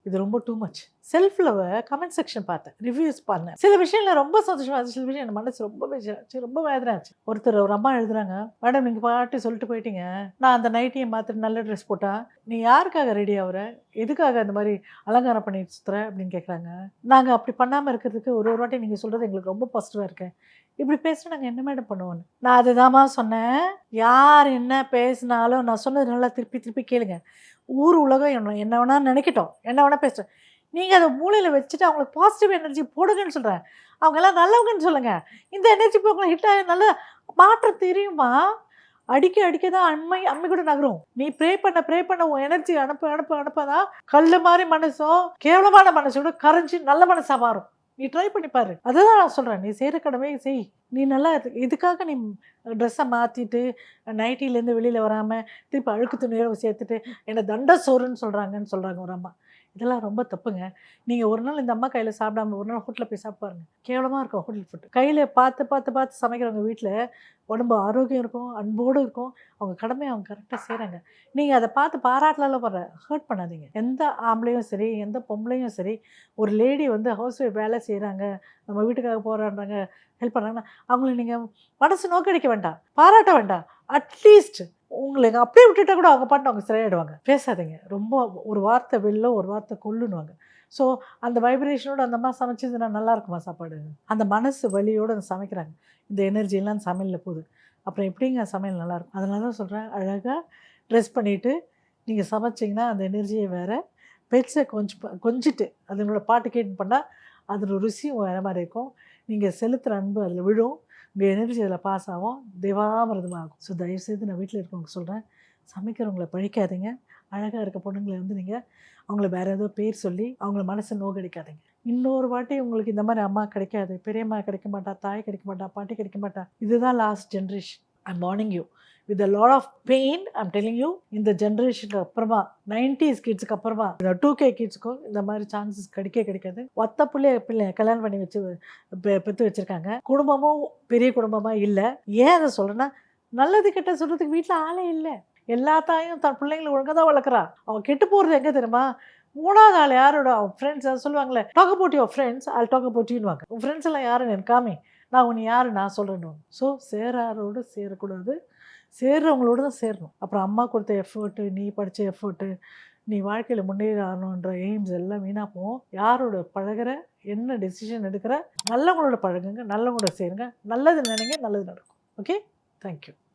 இது ரொம்ப too much. Self love comment section பார்த்தேன், ரிவ்யூஸ் பண்ணேன். சில விஷயம்ல ரொம்ப சந்தோஷமா இருந்துச்சு, சில விஷயம் என் மனசு ரொம்ப பேச்சு ரொம்ப வேதனை ஆச்சு. ஒரு அம்மா எழுதுறாங்க, மேடம் நீங்கள் பாட்டு சொல்லிட்டு போயிட்டீங்க, நான் அந்த நைட்டியை மாற்றிட்டு நல்ல ட்ரெஸ் போட்டா நீ யாருக்காக ரெடி ஆகுற, எதுக்காக அந்த மாதிரி அலங்காரம் பண்ணிட்டு சுத்துற அப்படின்னு கேட்குறாங்க. நாங்கள் அப்படி பண்ணாமல் இருக்கிறதுக்கு ஒரு வாட்டி நீங்கள் சொல்கிறது எங்களுக்கு ரொம்ப பாசிட்டிவாக இருக்கேன், இப்படி பேசுனா நாங்கள் என்ன மேடம் பண்ணுவோன்னு. நான் அதுதாம்மா சொன்னேன், யார் என்ன பேசினாலும் நான் சொன்னது நல்லா திருப்பி திருப்பி கேளுங்க. ஊர் உலகம் என்ன வேணா நினைக்கட்டும், என்ன வேணா பேசுகிறேன், நீங்கள் அதை மூளையில் வச்சுட்டு அவங்களுக்கு பாசிட்டிவ் எனர்ஜி போடுங்கன்னு சொல்கிறேன். அவங்கெல்லாம் நல்லவங்கன்னு சொல்லுங்கள். இந்த எனர்ஜி போய் உங்களுக்கு ஹிட் ஆகி நல்ல மாற்றம் தெரியுமா? அடிக்க தான் அம்மி கூட நகரும். நீ ப்ரே பண்ண உன் எனர்ஜி அனுப்பதான் கல் மாதிரி மனசும் கேவலமான மனசு கூட கரைஞ்சி நல்ல மனசா மாறும். நீ ட்ரை பண்ணி பாரு. அதுதான் நான் சொல்கிறேன், நீ செய்கிற கடமையை செய். நீ நல்லா இதுக்காக நீ ட்ரெஸ்ஸை மாற்றிட்டு நைட்டிலேருந்து வெளியில் வராமல் திருப்பி அழுக்கு துணியோட சேர்த்துட்டு என்னை தண்ட சோறுன்னு சொல்கிறாங்க ஒரு அம்மா. இதெல்லாம் ரொம்ப தப்புங்க. நீங்கள் ஒரு நாள் இந்த அம்மா கையில் சாப்பிடாம ஒரு நாள் ஹோட்டலில் போய் சாப்பிட்டு பாருங்க, கேவலமாக இருக்கும் ஹோட்டல் ஃபுட்டு. கையில் பார்த்து சமைக்கிறவங்க வீட்டில் உடம்பு ஆரோக்கியம் இருக்கும், அன்போடு இருக்கும், அவங்க கடமையை அவங்க கரெக்டாக செய்கிறாங்க. நீங்கள் அதை பார்த்து பாராட்டலாம் ஹர்ட் பண்ணாதீங்க. எந்த ஆம்பளையும் சரி, எந்த பொம்பளையும் சரி, ஒரு லேடி வந்து ஹவுஸ் ஒய்ஃப் வேலை செய்கிறாங்க, நம்ம வீட்டுக்காக போராடுறாங்க, ஹெல்ப் பண்ணுறாங்கன்னா அவங்கள நீங்கள் மனசு நோக்கடிக்க வேண்டாம், பாராட்ட வேண்டாம். அட்லீஸ்ட் உங்களுக்கு அப்படியே விட்டுட்டா கூட அவங்க பாட்டு அவங்க சரியாயிடுவாங்க. பேசாதீங்க. ரொம்ப ஒரு வார்த்தை வெல்லும், ஒரு வார்த்தை கொல்லுன்னுவாங்க. ஸோ அந்த வைப்ரேஷனோட அந்த அம்மா சமைச்சதுன்னா நல்லா இருக்குமா சாப்பாடு? அந்த மனசு வலியோடு அந்த சமைக்கிறாங்க. இந்த எனர்ஜியெல்லாம் அந்த சமையலில் போகுது. அப்புறம் எப்படிங்க சமையல் நல்லாயிருக்கும்? அதனால தான் சொல்கிறேன், அழகாக ட்ரெஸ் பண்ணிவிட்டு நீங்கள் சமைச்சிங்கன்னா அந்த எனர்ஜியை வேறு, பெட்ஸை கொஞ்சிட்டு அதனோட பாட்டு கேட்டு பண்ணால் அதோட ருசியும் வேறு மாதிரி இருக்கும். நீங்கள் செலுத்துகிற அன்பு அதில் விழும், உங்கள் எனர்ஜி அதில் பாஸ் ஆகும், தேவாமிரதமாகும். ஸோ தயவுசெய்து நான் வீட்டில் இருக்கவங்க சொல்கிறேன், சமைக்கிறவங்கள பழிக்காதீங்க. அழகாக இருக்க பொண்ணுங்களை வந்து நீங்கள் அவங்கள வேறு ஏதோ பேர் சொல்லி அவங்கள மனசை நோகடிக்காதீங்க. இன்னொரு வாட்டி உங்களுக்கு இந்த மாதிரி அம்மா கிடைக்காது, பெரியம்மா கிடைக்க மாட்டா, தாய் கிடைக்க மாட்டா, பாட்டி கிடைக்க மாட்டா. இதுதான் last generation. I'm warning you with a lot of pain. I'm telling you, இந்த ஜென்ரேஷனுக்கு அப்புறமா 90s கிட்ஸுக்கு அப்புறமா இந்த 2K கிட்ஸுக்கும் இந்த மாதிரி சான்சஸ் கிடைக்காது. ஒத்த பிள்ளை கல்யாணம் பண்ணி வச்சு பெற்று வச்சுருக்காங்க. குடும்பமும் பெரிய குடும்பமாக இல்லை. ஏன் அதை சொல்கிறேன்னா, நல்லது கெட்ட சொல்கிறதுக்கு வீட்டில் ஆளே இல்லை. எல்லா தாயும் தன் பிள்ளைங்களை ஒழுங்காக தான் வளர்க்குறா. அவன் கெட்டு போகிறது எங்கே தெரியுமா? மூணாவது ஆள் யாரோட? அவன் ஃப்ரெண்ட்ஸ். அதை சொல்லுவாங்களே, talk about your friends, I'll talk about youன்னுவாங்க. உன் ஃப்ரெண்ட்ஸ் எல்லாம் யாருன்னு எனக்கு காமி, நான் உன்னை யார் நான் சொல்கிறேன்னு. ஸோ சேராரோடு சேரக்கூடாது, சேர்றவங்களோட தான் சேரணும். அப்புறம் அம்மா கொடுத்த எஃபர்ட்டு, நீ படித்த எஃபர்ட்டு, நீ வாழ்க்கையில் முன்னேறி ஆகணுன்ற எய்ம்ஸ் எல்லாம் வீணாக போகும். யாரோட பழகிற, என்ன டெசிஷன் எடுக்கிற, நல்லவங்களோட பழகுங்க, நல்லவங்களோட சேருங்க, நல்லது நினைங்க, நல்லது நடக்கும். Okay, thank you.